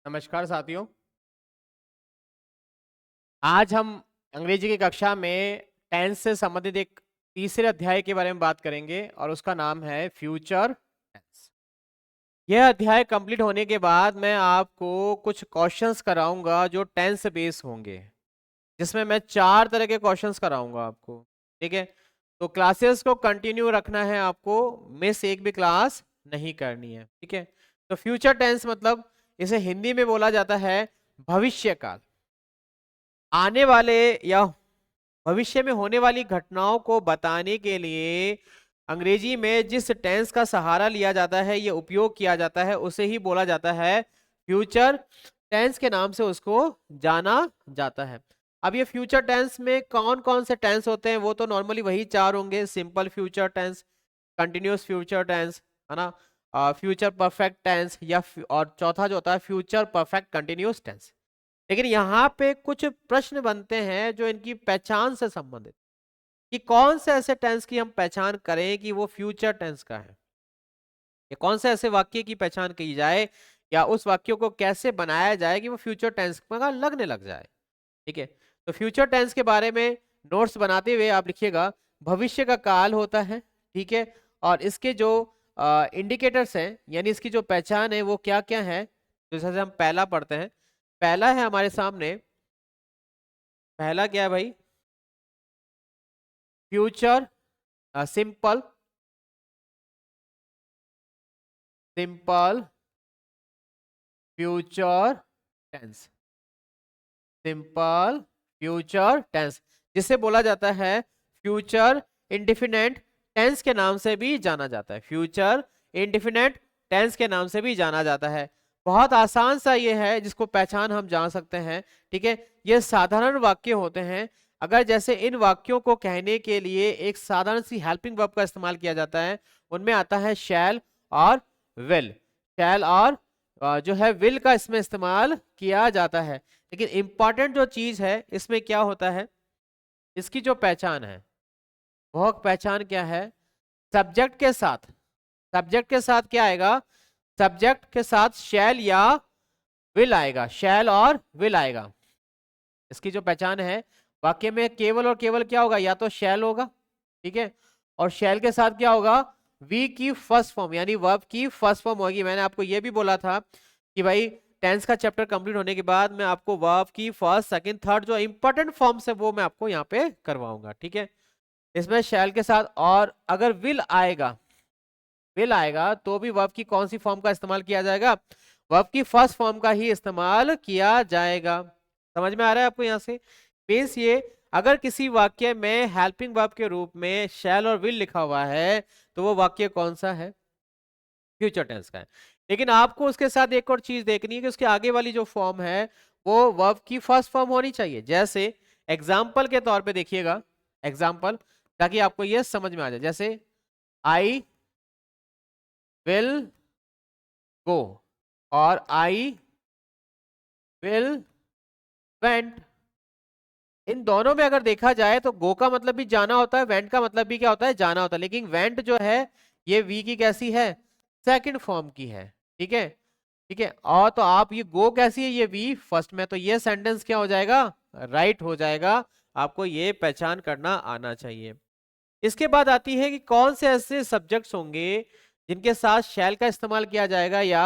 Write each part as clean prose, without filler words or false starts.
नमस्कार साथियों। आज हम अंग्रेजी की कक्षा में टेंस से संबंधित एक तीसरे अध्याय के बारे में बात करेंगे और उसका नाम है फ्यूचर टेंस। यह अध्याय कंप्लीट होने के बाद मैं आपको कुछ क्वेश्चंस कराऊंगा जो टेंस बेस होंगे, जिसमें मैं 4 तरह के क्वेश्चंस कराऊंगा आपको। ठीक है, तो क्लासेस को कंटिन्यू रखना है, आपको मिस एक भी क्लास नहीं करनी है। ठीक है, तो फ्यूचर टेंस मतलब इसे हिंदी में बोला जाता है भविष्य काल। आने वाले या भविष्य में होने वाली घटनाओं को बताने के लिए अंग्रेजी में जिस टेंस का सहारा लिया जाता है, ये उपयोग किया जाता है, उसे ही बोला जाता है फ्यूचर टेंस के नाम से उसको जाना जाता है। अब ये फ्यूचर टेंस में कौन कौन से टेंस होते हैं, वो तो नॉर्मली वही 4 होंगे। Simple future tense, continuous future tense, है ना, फ्यूचर परफेक्ट टेंस और चौथा जो होता है फ्यूचर परफेक्ट कंटिन्यूअस टेंस। लेकिन यहाँ पे कुछ प्रश्न बनते हैं जो इनकी पहचान से संबंधित, कि कौन से ऐसे टेंस की हम पहचान करें कि वो फ्यूचर टेंस का है, या कौन से ऐसे वाक्य की पहचान की जाए, या उस वाक्यों को कैसे बनाया जाए कि वो फ्यूचर टेंस का लगने लग जाए। ठीक है, तो फ्यूचर टेंस के बारे में नोट्स बनाते हुए आप लिखिएगा, भविष्य का काल होता है। ठीक है, और इसके जो इंडिकेटर्स हैं, यानी इसकी जो पहचान है वो क्या क्या है, तो जैसे हम पहला पढ़ते हैं। पहला है हमारे सामने, पहला क्या है भाई, future simple, simple future tense, simple future tense, जिसे बोला जाता है फ्यूचर इंडिफिनेट टेंस के नाम से भी जाना जाता है। फ्यूचर इंडिफिनेट टेंस के नाम से भी जाना जाता है। बहुत आसान सा ये है जिसको पहचान हम जान सकते हैं। ठीक है, ये साधारण वाक्य होते हैं। अगर जैसे इन वाक्यों को कहने के लिए एक साधारण सी हेल्पिंग वर्ब का इस्तेमाल किया जाता है, उनमें आता है शैल और विल। शैल और जो है विल का इसमें इस्तेमाल किया जाता है। लेकिन इंपॉर्टेंट जो चीज है इसमें क्या होता है, इसकी जो पहचान है, वह पहचान क्या है, सब्जेक्ट के साथ, सब्जेक्ट के साथ क्या आएगा, सब्जेक्ट के साथ शैल या विल आएगा, शैल और विल आएगा। इसकी जो पहचान है, वाक्य में केवल और केवल क्या होगा, या तो शैल होगा, ठीक है, और शैल के साथ क्या होगा, वी की फर्स्ट फॉर्म यानी वर्ब की फर्स्ट फॉर्म होगी। मैंने आपको यह भी बोला था कि भाई टेंस का चैप्टर कंप्लीट होने के बाद मैं आपको वर्ब की फर्स्ट सेकंड थर्ड जो इंपॉर्टेंट फॉर्म्स है वो मैं आपको यहाँ पे करवाऊंगा। ठीक है, इसमें शैल के साथ, और अगर विल आएगा, विल आएगा तो भी वर्ब की कौन सी फॉर्म का इस्तेमाल किया जाएगा, वर्ब की फर्स्ट फॉर्म का ही इस्तेमाल किया जाएगा। समझ में आ रहा है आपको यहाँ से। मीन्स ये, अगर किसी वाक्य में हेल्पिंग वर्ब के रूप में शैल और विल लिखा हुआ है तो वो वाक्य कौन सा है, फ्यूचर टेंस का है। लेकिन आपको उसके साथ एक और चीज देखनी है कि उसके आगे वाली जो फॉर्म है वो वर्ब की फर्स्ट फॉर्म होनी चाहिए। जैसे एग्जाम्पल के तौर पे देखिएगा, एग्जाम्पल, ताकि आपको ये समझ में आ जाए। जैसे आई विल गो और आई विल वेंट, इन दोनों में अगर देखा जाए तो गो का मतलब भी जाना होता है, वेंट का मतलब भी क्या होता है, जाना होता है। लेकिन वेंट जो है ये वी की कैसी है, सेकंड फॉर्म की है। ठीक है, ठीक है, और तो आप ये गो कैसी है, ये वी फर्स्ट में, तो ये सेंटेंस क्या हो जाएगा, राइट हो जाएगा। आपको ये पहचान करना आना चाहिए। इसके बाद आती है कि कौन से ऐसे सब्जेक्ट्स होंगे जिनके साथ शैल का इस्तेमाल किया जाएगा या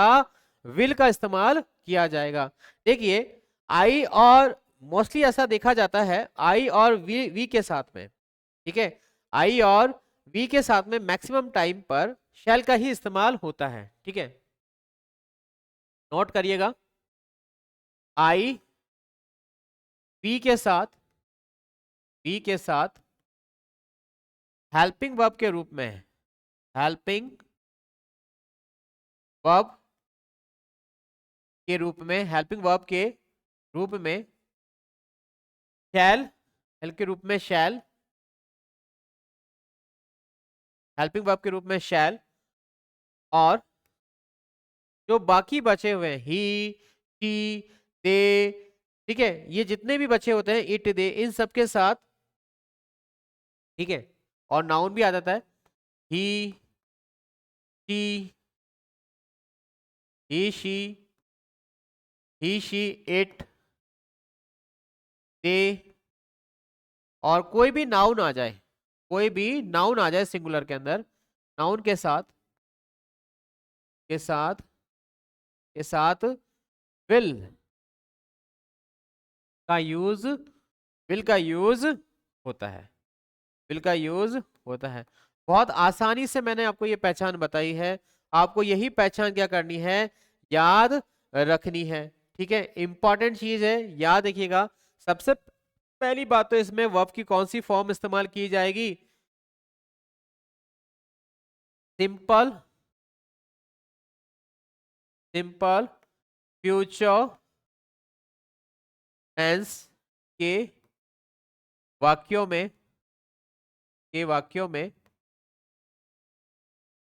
विल का इस्तेमाल किया जाएगा। देखिए, आई और मोस्टली ऐसा देखा जाता है, आई और वी के साथ में, ठीक है, आई और वी के साथ में मैक्सिमम टाइम पर शैल का ही इस्तेमाल होता है। ठीक है, नोट करिएगा, आई वी के साथ हेल्पिंग वर्ब के रूप में, हेल्पिंग वर्ब के रूप में, हेल्पिंग वर्ब के रूप में शैल, हेल्प के रूप में शैल, हेल्पिंग वर्ब के रूप में शैल, और जो बाकी बचे हुए हैं ही, शी, दे, ठीक है, ये जितने भी बचे होते हैं, इट, दे, इन सब के साथ, ठीक है, और नाउन भी आ जाता है, he, she, he, she, he she it they, और कोई भी नाउन आ जाए, कोई भी नाउन आ जाए सिंगुलर के अंदर, नाउन के साथ, के साथ, के साथ विल का यूज, विल का यूज होता है, विल का यूज होता है। बहुत आसानी से मैंने आपको ये पहचान बताई है, आपको यही पहचान क्या करनी है, याद रखनी है। ठीक है, इंपॉर्टेंट चीज है, याद रखिएगा। सबसे पहली बात तो इसमें वर्ब की कौन सी फॉर्म इस्तेमाल की जाएगी, सिंपल, सिंपल फ्यूचर टेंस के वाक्यों में, के वाक्यों में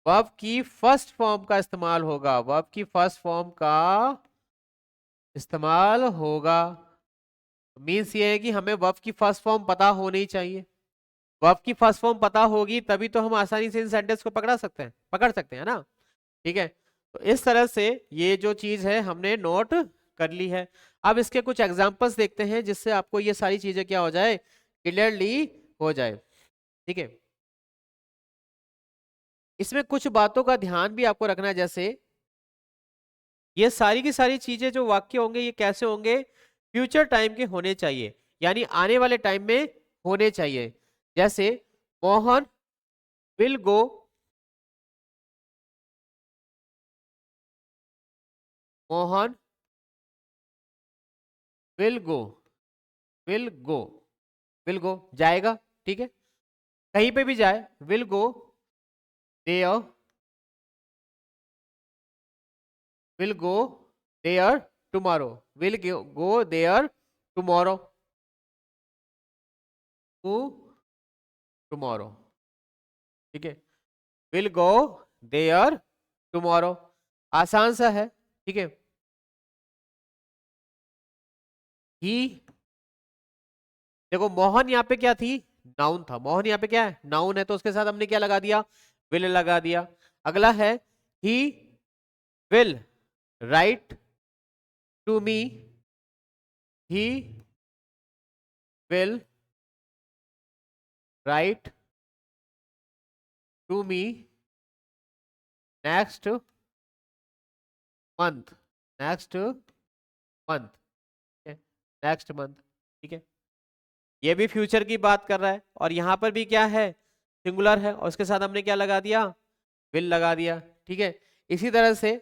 वर्ब की फर्स्ट फॉर्म का इस्तेमाल होगा, वर्ब की फर्स्ट फॉर्म का इस्तेमाल होगा। मीन्स ये है कि हमें वर्ब की फर्स्ट फॉर्म पता होनी चाहिए, वर्ब की फर्स्ट फॉर्म पता होगी तभी तो हम आसानी से इन सेंटेंस को पकड़ सकते हैं ना। ठीक है, तो इस तरह से ये जो चीज है हमने नोट कर ली है। अब इसके कुछ एग्जांपल्स देखते हैं जिससे आपको ये सारी चीजें क्या हो जाए, क्लियरली हो जाए। ठीक है, इसमें कुछ बातों का ध्यान भी आपको रखना है, जैसे ये सारी की सारी चीजें जो वाक्य होंगे ये कैसे होंगे, फ्यूचर टाइम के होने चाहिए, यानी आने वाले टाइम में होने चाहिए। जैसे Mohan will go, Mohan will go, will go, will go जाएगा। ठीक है, कहीं पे भी जाए, will go there, will go there tomorrow, will go there tomorrow, to tomorrow. ठीक है, विल गो देयर टुमारो, आसान सा है। ठीक है, ही, देखो मोहन यहाँ पे क्या थी, नाउन था, मोहन यहाँ पे क्या है, नाउन है, तो उसके साथ हमने क्या लगा दिया, विल लगा दिया। अगला है he will write to me, he will write to me next month, next month, next month. ठीक है, ये भी फ्यूचर की बात कर रहा है, और यहां पर भी क्या है, सिंगुलर है, और उसके साथ हमने क्या लगा दिया, विल लगा दिया। ठीक है, इसी तरह से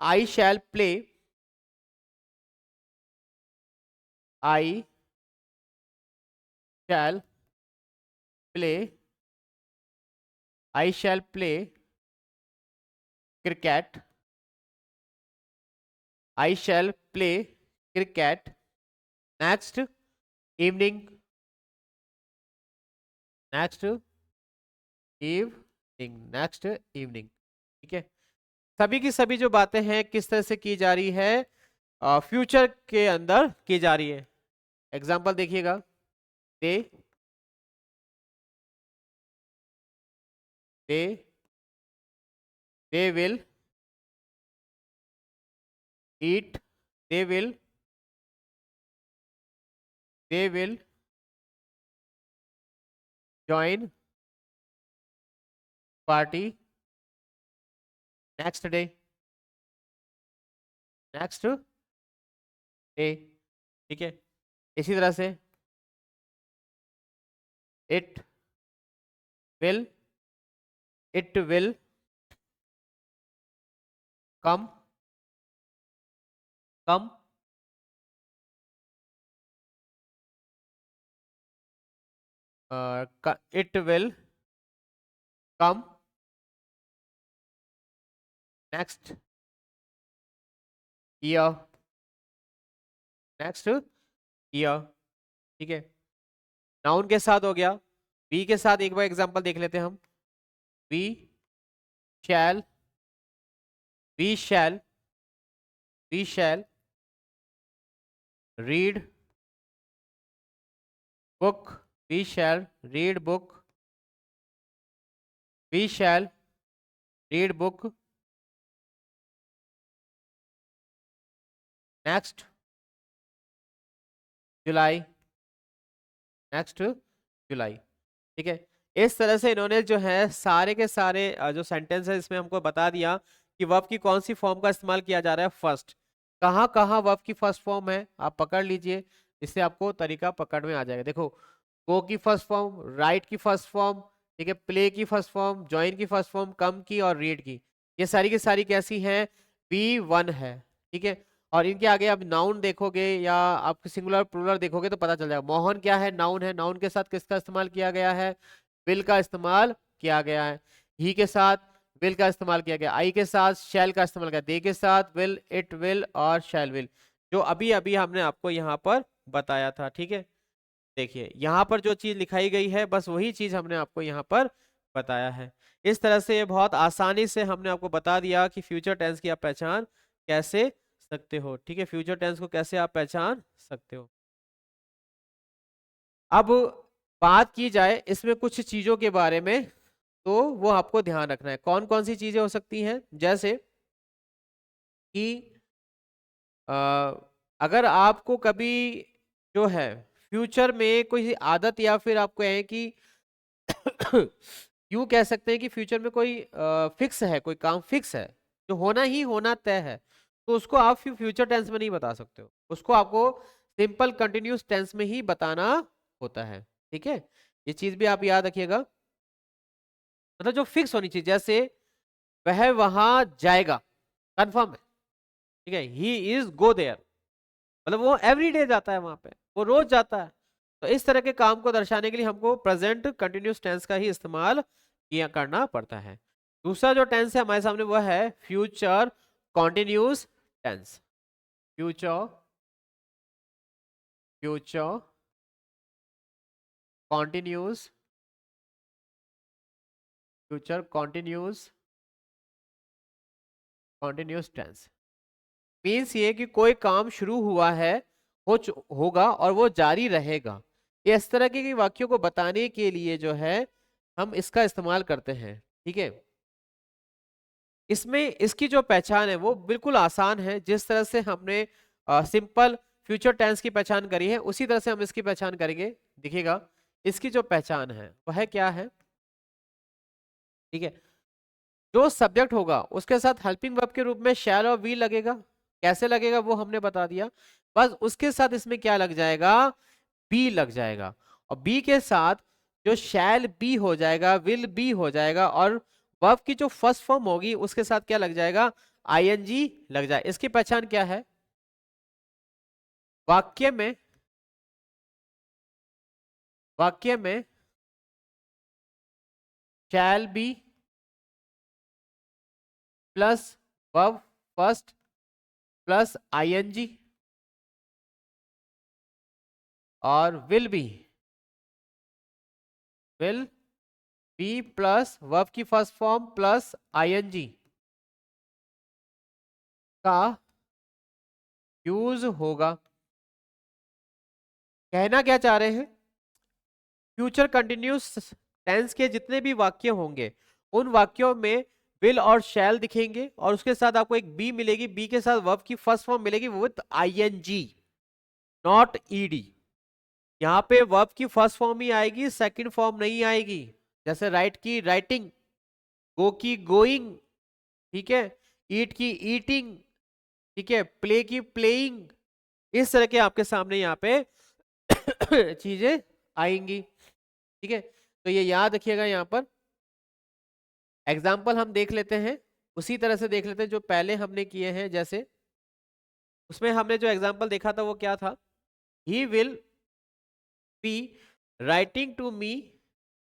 I shall play, I shall play, I shall play cricket, I shall play cricket next evening, next evening, next evening. ठीक है, सभी की सभी जो बातें हैं किस तरह से की जा रही है, फ्यूचर के अंदर की जा रही है। एग्जाम्पल देखिएगा, they, they, they will eat, they will, they will join party next day, next day. ठीक है, इसी तरह से it will, it will come, come it will come next year, next year. ठीक है, नाउन के साथ हो गया, वी के साथ एक बार एग्जांपल देख लेते हैं हम, we shall, we shall, we shall read book, we shall read book, we shall read book next July, next July. ठीक है, इस तरह से इन्होंने जो है सारे के सारे जो सेंटेंस है इसमें हमको बता दिया कि वर्ब की कौन सी फॉर्म का इस्तेमाल किया जा रहा है फर्स्ट, कहाँ कहाँ वर्ब की फर्स्ट फॉर्म है आप पकड़ लीजिए, इससे आपको तरीका पकड़ में आ जाएगा। देखो, गो की फर्स्ट फॉर्म, राइट की फर्स्ट फॉर्म, ठीक है, प्ले की फर्स्ट फॉर्म, ज्वाइन की फर्स्ट फॉर्म, कम की और रीड की सारी कैसी हैं, B1 है। ठीक है, और इनके आगे आप नाउन देखोगे या आप सिंगुलर प्लूरल देखोगे तो पता चल जाएगा। मोहन क्या है, नाउन है, नाउन के साथ किसका इस्तेमाल किया गया है, विल का इस्तेमाल किया गया है। ही के साथ विल का इस्तेमाल किया गया, आई के साथ शैल का इस्तेमाल किया, दे के साथ विल, इट विल और शैल विल, जो अभी अभी हमने आपको यहाँ पर बताया था। ठीक है, देखिए यहाँ पर जो चीज लिखाई गई है बस वही चीज हमने आपको यहाँ पर बताया है। इस तरह से ये बहुत आसानी से हमने आपको बता दिया कि फ्यूचर टेंस की आप पहचान कैसे सकते हो। ठीक है, फ्यूचर टेंस को कैसे आप पहचान सकते हो। अब बात की जाए इसमें कुछ चीजों के बारे में, तो वो आपको ध्यान रखना है। कौन कौन सी चीजें हो सकती हैं, जैसे कि अगर आपको कभी जो है फ्यूचर में कोई आदत या फिर आपको है कि यूं कह सकते हैं कि फ्यूचर में कोई फिक्स है, कोई काम फिक्स है जो होना ही होना तय है, तो उसको आप फ्यूचर टेंस में नहीं बता सकते हो, उसको आपको सिंपल कंटिन्यूस टेंस में ही बताना होता है। ठीक है, ये चीज भी आप याद रखिएगा, मतलब जो फिक्स होनी चाहिए, जैसे वह वहां जाएगा, कंफर्म है। ठीक है, ही इज गो देयर, मतलब वो एवरीडे जाता है वहां पे, वो रोज जाता है। तो इस तरह के काम को दर्शाने के लिए हमको प्रेजेंट कंटिन्यूस टेंस का ही इस्तेमाल किया करना पड़ता है। दूसरा जो टेंस है हमारे सामने वह है future continuous tense. Future future continuous future continuous tense means ये कि कोई काम शुरू हुआ है, होगा और वो जारी रहेगा। ये इस तरह के वाक्यों को बताने के लिए जो है हम इसका इस्तेमाल करते हैं। ठीक है, इसमें इसकी जो पहचान है वो बिल्कुल आसान है, जिस तरह से हमने सिंपल फ्यूचर टेंस की पहचान करी है उसी तरह से हम इसकी पहचान करेंगे। देखिएगा, इसकी जो पहचान है वह क्या है। ठीक है, जो सब्जेक्ट होगा उसके साथ हेल्पिंग वर्ब के रूप में शैल और वी लगेगा। कैसे लगेगा वो हमने बता दिया, बस उसके साथ इसमें क्या लग जाएगा, बी लग जाएगा, और बी के साथ जो शैल बी हो जाएगा, विल बी हो जाएगा, और वर्ब की जो फर्स्ट फॉर्म होगी उसके साथ क्या लग जाएगा, आईएनजी लग जाए। इसकी पहचान क्या है, वाक्य में shall be plus verb first plus ING और विल बी प्लस वर्ब की फर्स्ट फॉर्म प्लस आईएनजी का यूज होगा। कहना क्या चाह रहे हैं, फ्यूचर कंटिन्यूस टेंस के जितने भी वाक्य होंगे उन वाक्यों में विल और शैल दिखेंगे, और उसके साथ आपको एक बी मिलेगी, बी के साथ वर्ब की फर्स्ट फॉर्म मिलेगी विद आईएनजी, नॉट ईडी। यहाँ पे वर्ब की फर्स्ट फॉर्म ही आएगी, सेकंड फॉर्म नहीं आएगी। जैसे राइट की राइटिंग, गो की गोइंग, ठीक है, ईट की ईटिंग, ठीक है, प्ले की प्लेइंग, इस तरह के आपके सामने यहाँ पे चीजें आएंगी। ठीक है, तो ये याद रखिएगा। यहाँ पर एग्जाम्पल हम देख लेते हैं, उसी तरह से देख लेते हैं जो पहले हमने किए हैं। जैसे उसमें हमने जो एग्जाम्पल देखा था वो क्या था, he will be writing to me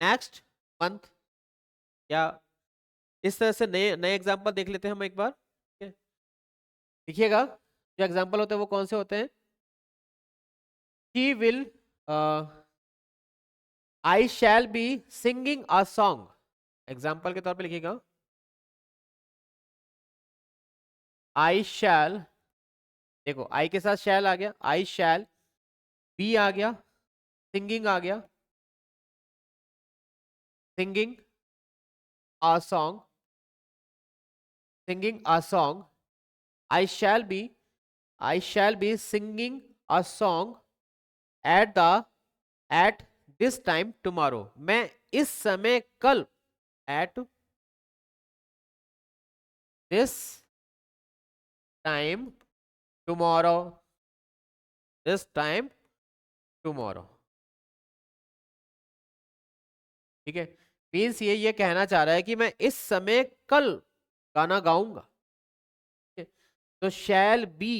next month, या इस तरह से नए नए एग्जाम्पल देख लेते हैं हम एक बार। ठीक है, देखिएगा जो एग्जाम्पल होते हैं वो कौन से होते हैं, he will I shall be singing a song, example के तौर पे लिखिएगा, आई शैल, देखो आई के साथ शैल आ गया, आई शैल बी आ गया, सिंगिंग आ गया, singing a song, singing a song, I shall be singing a song at this time tomorrow, मैं इस समय कल, at this time tomorrow, this time tomorrow. ठीक है, मीन्स ये कहना चाह रहा है कि मैं इस समय कल गाना गाऊंगा। ठीक है? तो शैल बी,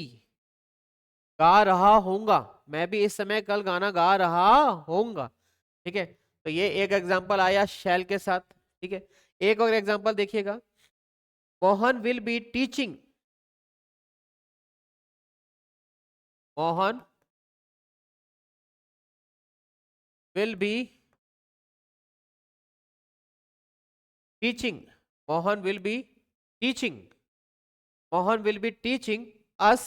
गा रहा होऊंगा, मैं भी इस समय कल गाना गा रहा होऊंगा। ठीक है, तो ये एक एग्जांपल आया शैल के साथ। ठीक है, एक और एग्जांपल देखिएगा, Mohan will be teaching, Mohan will be teaching, Mohan will be teaching, Mohan will be teaching us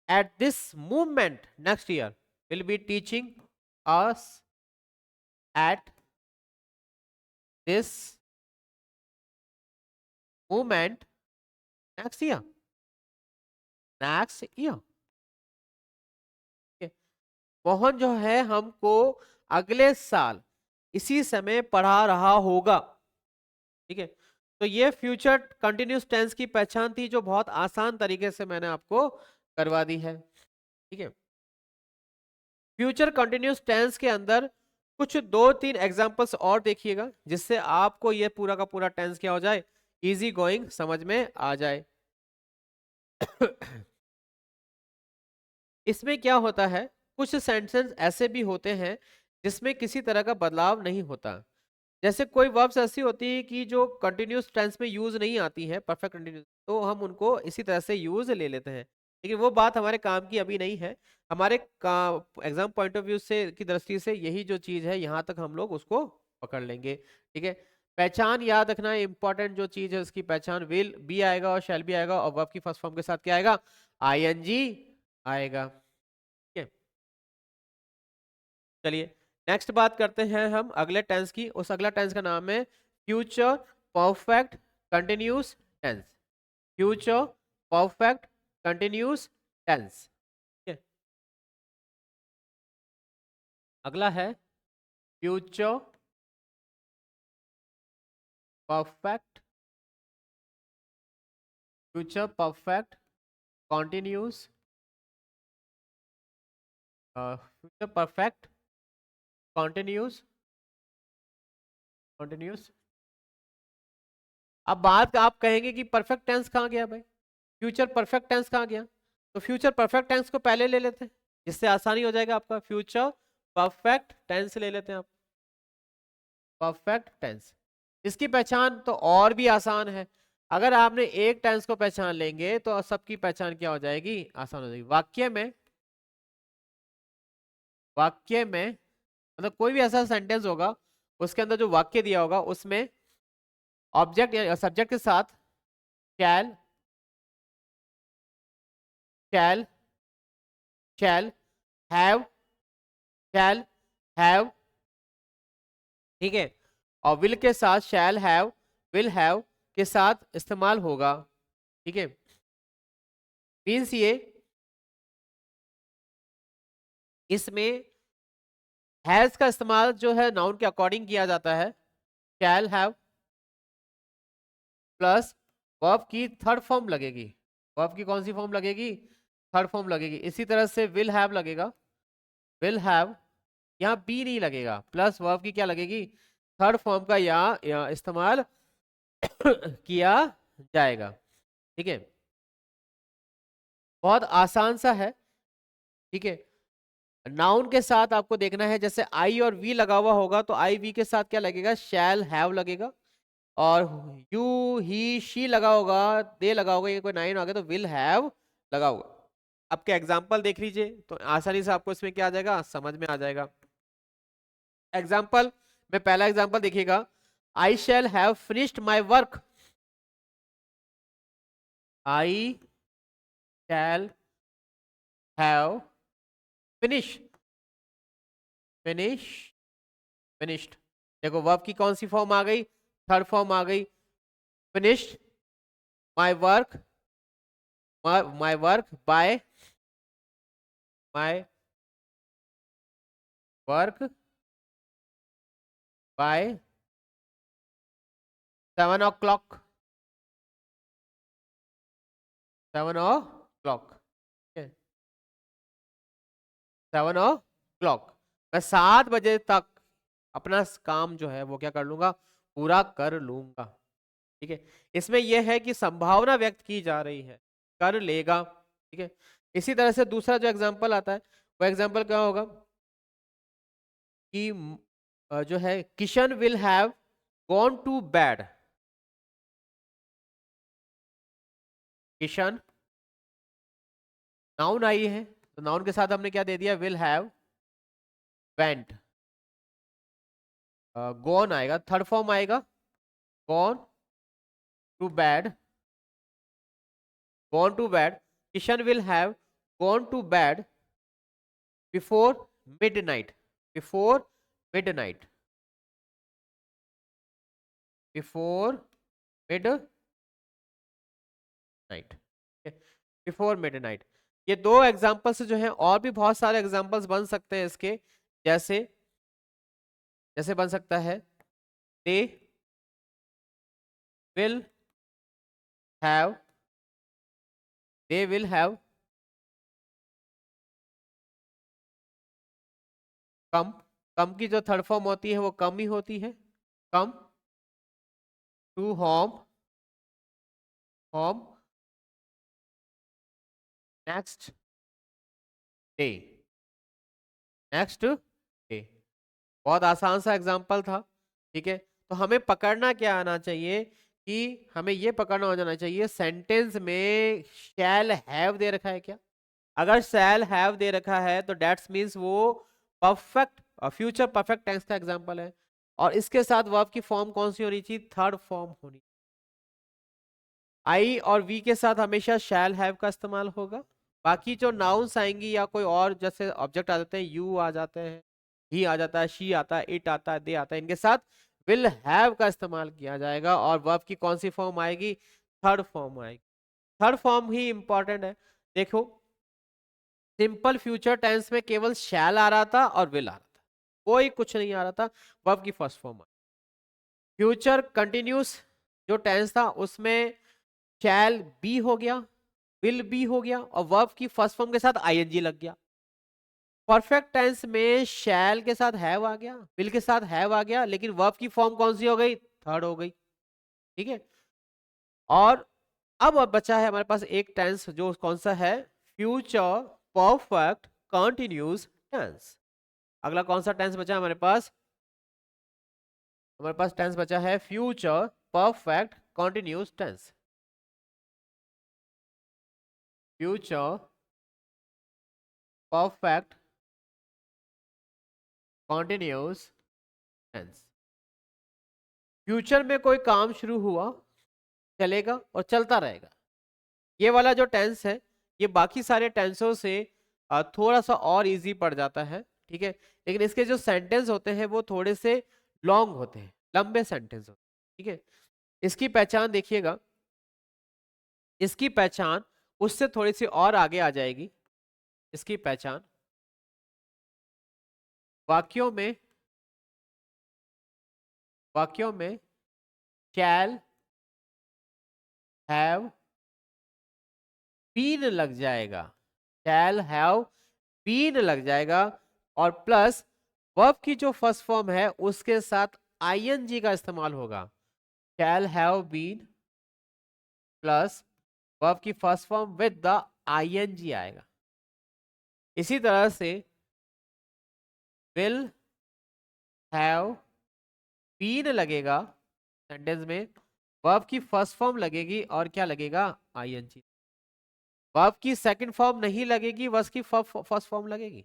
at this moment next year, will be teaching us at this moment next year, next year। Mohan जो है हमको अगले साल इसी समय पढ़ा रहा होगा। ठीक है, तो ये फ्यूचर कंटिन्यूस टेंस की पहचान थी, जो बहुत आसान तरीके से मैंने आपको करवा दी है। ठीक है, फ्यूचर कंटिन्यूस टेंस के अंदर कुछ 2-3 एग्जांपल्स और देखिएगा, जिससे आपको ये पूरा का पूरा टेंस क्या हो जाए, इजी गोइंग समझ में आ जाए। इसमें क्या होता है, कुछ सेंटेंस ऐसे भी होते हैं जिसमें किसी तरह का बदलाव नहीं होता। जैसे कोई वर्ब्स ऐसी होती है कि जो कंटिन्यूस टेंस में यूज नहीं आती है, परफेक्ट कंटिन्यूस, तो हम उनको इसी तरह से यूज ले लेते हैं। लेकिन वो बात हमारे काम की अभी नहीं है। हमारे एग्जाम पॉइंट ऑफ व्यू से की दृष्टि से यही जो चीज है, यहाँ तक हम लोग उसको पकड़ लेंगे। ठीक है, पहचान याद रखना इंपॉर्टेंट जो चीज है, उसकी पहचान विल भी आएगा और शैल भी आएगा, और वर्ब की फर्स्ट फॉर्म के साथ क्या आएगा, आईएनजी आएगा। ठीक है, चलिए नेक्स्ट बात करते हैं हम अगले टेंस की। उस अगला टेंस का नाम है future perfect continuous tense, future perfect continuous tense. ठीक है, अगला है future perfect, future perfect continuous, future perfect continuous, continuous. अब बात आप कहेंगे कि परफेक्ट टेंस कहाँ गया भाई, फ्यूचर परफेक्ट टेंस कहाँ गया, तो फ्यूचर परफेक्ट टेंस को पहले ले लेते हैं, जिससे आसानी हो जाएगा आपका। फ्यूचर परफेक्ट टेंस ले लेते हैं आप, परफेक्ट टेंस। इसकी पहचान तो और भी आसान है। अगर आपने एक टेंस को पहचान लेंगे तो सबकी पहचान क्या हो जाएगी, आसान हो जाएगी। वाक्य में मतलब कोई भी ऐसा सेंटेंस होगा, उसके अंदर जो वाक्य दिया होगा उसमें ऑब्जेक्ट या सब्जेक्ट के साथ शैल, शैल, शैल हैव, शैल हैव, ठीक है, और विल के साथ शैल हैव, विल हैव के साथ इस्तेमाल होगा। ठीक है, मीन्स ये इसमें हैज का इस्तेमाल जो है नाउन के अकॉर्डिंग किया जाता है। शैल हैव प्लस वर्ब की थर्ड फॉर्म लगेगी, वर्ब की कौन सी फॉर्म लगेगी, थर्ड फॉर्म लगेगी। इसी तरह से विल हैव लगेगा, विल हैव, यहाँ बी नहीं लगेगा, प्लस वर्ब की क्या लगेगी, थर्ड फॉर्म का यहाँ इस्तेमाल किया जाएगा। ठीक है, बहुत आसान सा है। ठीक है, नाउन के साथ आपको देखना है, जैसे आई और वी लगा हुआ होगा तो आई वी के साथ क्या लगेगा, शैल हैव लगेगा, और यू ही शी लगा होगा, दे लगा होगा, ये कोई नाइन आ गया तो विल हैव लगा होगा। आपके एग्जाम्पल देख लीजिए तो आसानी से आपको इसमें क्या आ जाएगा, समझ में आ जाएगा। एग्जाम्पल में पहला एग्जाम्पल देखिएगा, I shall have finished my work, I shall have finish, finish, finished. देखो वर्ब की कौन सी फॉर्म आ गई, थर्ड फॉर्म आ गई, finished my work, my work by, my work by 7 o'clock, 7 o'clock, 7 o'clock। मैं 7 बजे तक अपना काम जो है वो क्या कर लूंगा, पूरा कर लूंगा। ठीक है, इसमें यह है कि संभावना व्यक्त की जा रही है, कर लेगा। ठीक है, इसी तरह से दूसरा जो एग्जांपल आता है वो एग्जांपल क्या होगा कि जो है Kishan will have gone to bed. Kishan noun आई है, तो नाउन के साथ हमने क्या दे दिया, विल हैव, वेंट, गॉन आएगा, थर्ड फॉर्म आएगा gone to bed, gone to bed, Kishan will have gone to bed before midnight, before midnight, before midnight, before midnight। ये दो एग्जांपल्स जो हैं, और भी बहुत सारे एग्जांपल्स बन सकते हैं इसके, जैसे जैसे बन सकता है they will have, they will have कम, कम की जो थर्ड फॉर्म होती है वो कम ही होती है, come to home, home next day, next day. बहुत आसान सा एग्जाम्पल था। ठीक है, तो हमें पकड़ना क्या आना चाहिए कि हमें ये पकड़ना हो जाना चाहिए सेंटेंस में शैल हैव दे रखा है क्या। अगर शैल हैव दे रखा है तो डेट्स मीन्स वो परफेक्ट, फ्यूचर परफेक्ट टेंस का एग्जांपल है, और इसके साथ वर्ब की फॉर्म कौन सी होनी चाहिए, थर्ड फॉर्म होनी। आई और वी के साथ हमेशा शैल हैव का इस्तेमाल होगा। बाकी जो नाउन्स आएंगी या कोई और जैसे ऑब्जेक्ट आ जाते हैं, यू आ जाते हैं, ही आ जाता है, शी आता है, इट आता है, दे आता है, इनके साथ विल हैव का इस्तेमाल किया जाएगा, और वर्ब की कौन सी फॉर्म आएगी, थर्ड फॉर्म आएगी। थर्ड फॉर्म ही इंपॉर्टेंट है। देखो सिंपल फ्यूचर टेंस में केवल शैल आ रहा था और विल आ रहा था, कोई कुछ नहीं आ रहा था, वर्ब की फर्स्ट फॉर्म। फ्यूचर कंटिन्यूस जो टेंस था उसमें शैल बी हो गया, विल बी हो गया, और वर्ब की फर्स्ट फॉर्म के साथ आईएनजी लग गया। परफेक्ट टेंस में शैल के साथ हैव आ गया, विल के साथ हैव आ गया, लेकिन वर्ब की फॉर्म कौन सी हो गई, थर्ड हो गई। ठीक है, और अब बचा है हमारे पास एक टेंस जो कौन सा है, फ्यूचर परफेक्ट कंटिन्यूस टेंस। अगला कौन सा टेंस बचा हमारे पास, हमारे पास टेंस बचा है future perfect continuous tense. Future perfect continuous tense. फ्यूचर में कोई काम शुरू हुआ, चलेगा और चलता रहेगा। ये वाला जो टेंस है ये बाकी सारे टेंसों से थोड़ा सा और इजी पड़ जाता है। ठीक है, लेकिन इसके जो सेंटेंस होते हैं वो थोड़े से लॉन्ग होते हैं, लंबे सेंटेंस होते हैं। ठीक है, इसकी पहचान देखिएगा, इसकी पहचान उससे थोड़ी सी और आगे आ जाएगी। इसकी पहचान वाक्यों में, वाक्यों में शैल हैव बीन लग जाएगा, शैल हैव बीन लग जाएगा, और प्लस वर्ब की जो फर्स्ट फॉर्म है उसके साथ आईएनजी का इस्तेमाल होगा। Shall have been plus verb की first form with the ING आएगा। इसी तरह से विल हैव बीन लगेगा सेंटेंस में, वर्ब की फर्स्ट फॉर्म लगेगी और क्या लगेगा, आईएनजी। वर्ब की सेकंड फॉर्म नहीं लगेगी, वर्ब की फर्स्ट फॉर्म लगेगी।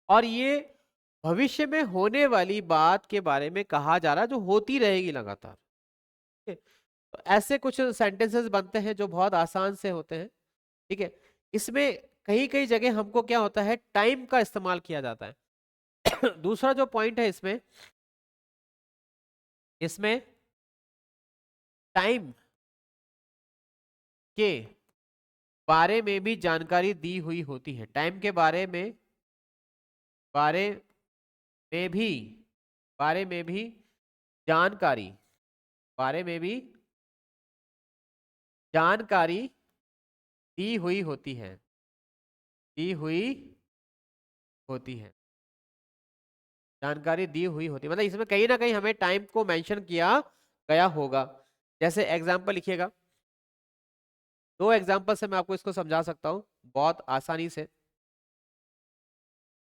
और ये भविष्य में होने वाली बात के बारे में कहा जा रहा है जो होती रहेगी लगातार। ठीक है? तो ऐसे कुछ सेंटेंसेस बनते हैं जो बहुत आसान से होते हैं। ठीक है, इसमें कई कई जगह हमको क्या होता है, टाइम का इस्तेमाल किया जाता है। दूसरा जो पॉइंट है इसमें, इसमें टाइम के बारे में भी जानकारी दी हुई होती है। टाइम के बारे में बारे में भी बारे में भी जानकारी बारे में भी जानकारी दी हुई होती है दी हुई होती है जानकारी दी हुई होती है, मतलब इसमें कहीं ना कहीं हमें टाइम को मेंशन किया गया होगा। जैसे एग्जांपल लिखिएगा, दो एग्जांपल से मैं आपको इसको समझा सकता हूँ बहुत आसानी से,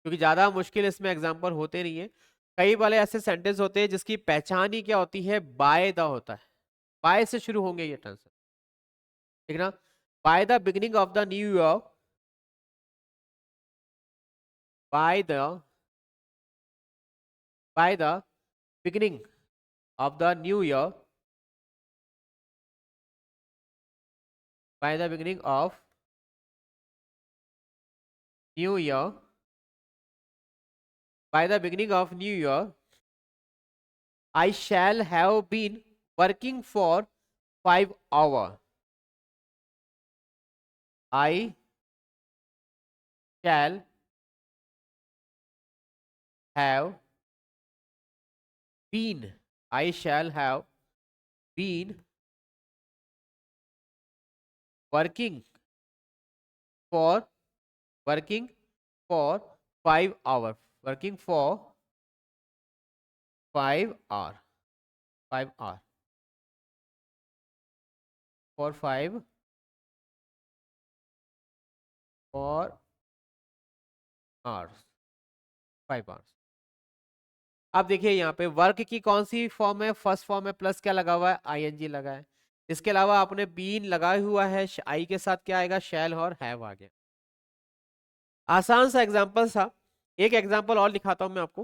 क्योंकि ज्यादा मुश्किल इसमें एग्जांपल होते नहीं है। कई वाले ऐसे सेंटेंस होते हैं जिसकी पहचान ही क्या होती है, बाय द होता है। बाय से शुरू होंगे ये टेंस, ठीक ना। By the beginning of the new year, by the by the beginning of the new year, by the beginning of new year, by the beginning of new year, I shall have been working for 5 hours. I shall have been. I shall have been working for working for 5 hours. Working for 5 hours. 5 hours. For 5 hours. 5 hours. अब देखिए यहाँ पे work की कौन सी form है, first form है, plus क्या लगा हुआ है, आईएनजी लगा है। इसके अलावा आपने बीन लगाया हुआ है, आई के साथ क्या आएगा, शैल और हैव आ गया। आसान सा एग्जांपल था। एक एग्जांपल और दिखाता हूं मैं आपको,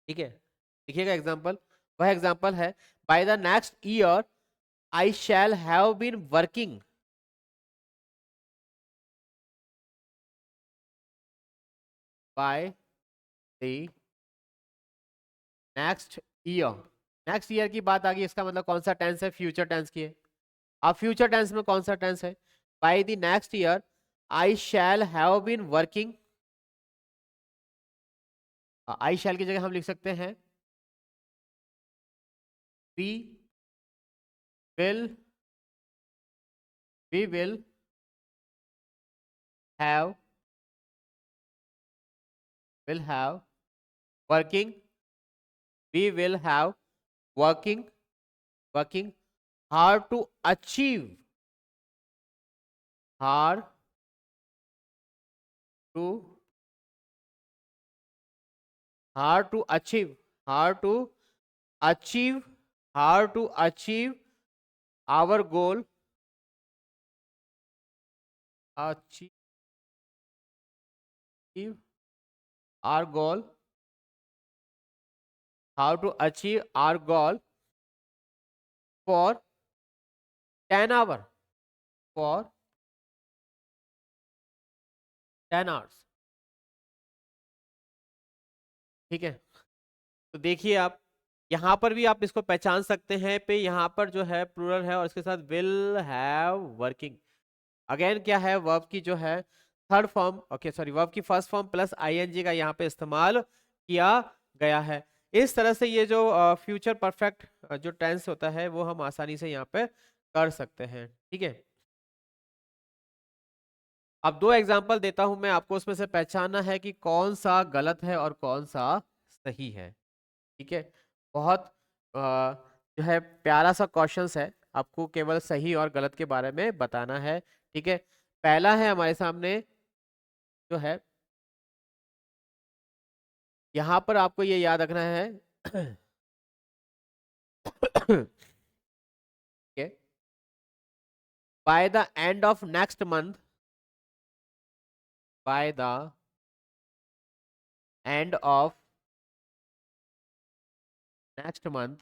ठीक है। देखिएगा एग्जांपल, वह एग्जांपल है by the next year I shall have been working, by the next year. Next year की बात आ गई, इसका मतलब कौन सा टेंस है, फ्यूचर टेंस की है। अब फ्यूचर टेंस में कौन सा टेंस है, by the next year I shall have been working. I shall की जगह हम लिख सकते हैं we will we will have working, we will have working hard to achieve, hard to hard to achieve hard to achieve hard to achieve our goal, achieve our goal, how to achieve our goal for 10 hours, for 10 hours, ठीक है। तो देखिए आप यहां पर भी आप इसको पहचान सकते हैं पे, यहां पर जो है प्लूरल है और इसके साथ विल हैव वर्किंग। अगेन क्या है, वर्ब की जो है third form, okay sorry, verb की फर्स्ट फॉर्म प्लस आईएनजी का यहाँ पे इस्तेमाल किया गया है। इस तरह से ये जो फ्यूचर परफेक्ट जो टेंस होता है वो हम आसानी से यहाँ पे कर सकते हैं, ठीक है। अब दो एग्जांपल देता हूं मैं आपको, उसमें से पहचानना है कि कौन सा गलत है और कौन सा सही है, ठीक है। बहुत जो है प्यारा सा क्वेश्चंस है, आपको केवल सही और गलत के बारे में बताना है, ठीक है। पहला है हमारे सामने जो है, यहां पर आपको ये याद रखना है by the end of next month, by the end of next month,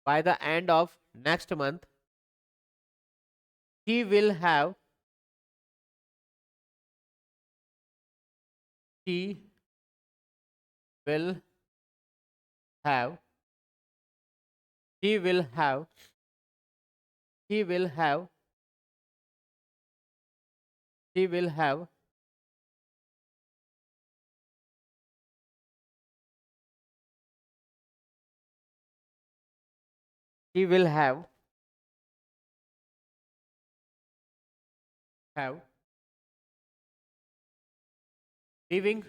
by the end of next month he will have he will have he will have he will have he will have he will have living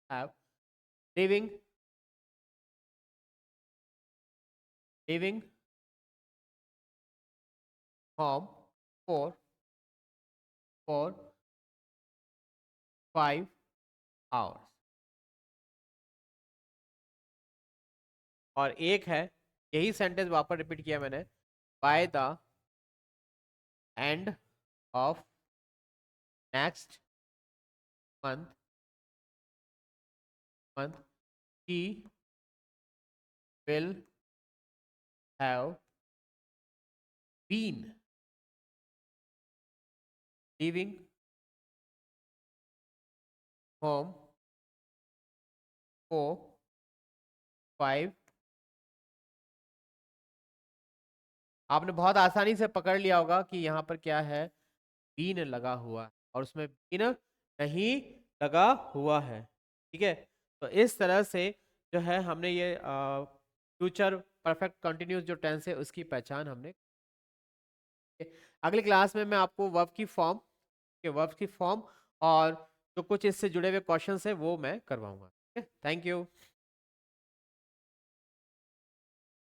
have living home for 5 hours। और एक है, यही sentence वापस repeat किया मैंने, by the end of next month he will have been leaving home for 5। आपने बहुत आसानी से पकड़ लिया होगा कि यहाँ पर क्या है, बीन लगा हुआ है और उसमें बीन नहीं लगा हुआ है। ठीक है, तो इस तरह से जो है हमने ये फ्यूचर परफेक्ट कंटिन्यूस जो टेंस है उसकी पहचान हमने। अगली क्लास में मैं आपको वर्ब की फॉर्म और जो कुछ इससे जुड़े हुए क्वेश्चंस है वो मैं करवाऊंगा। Thank you.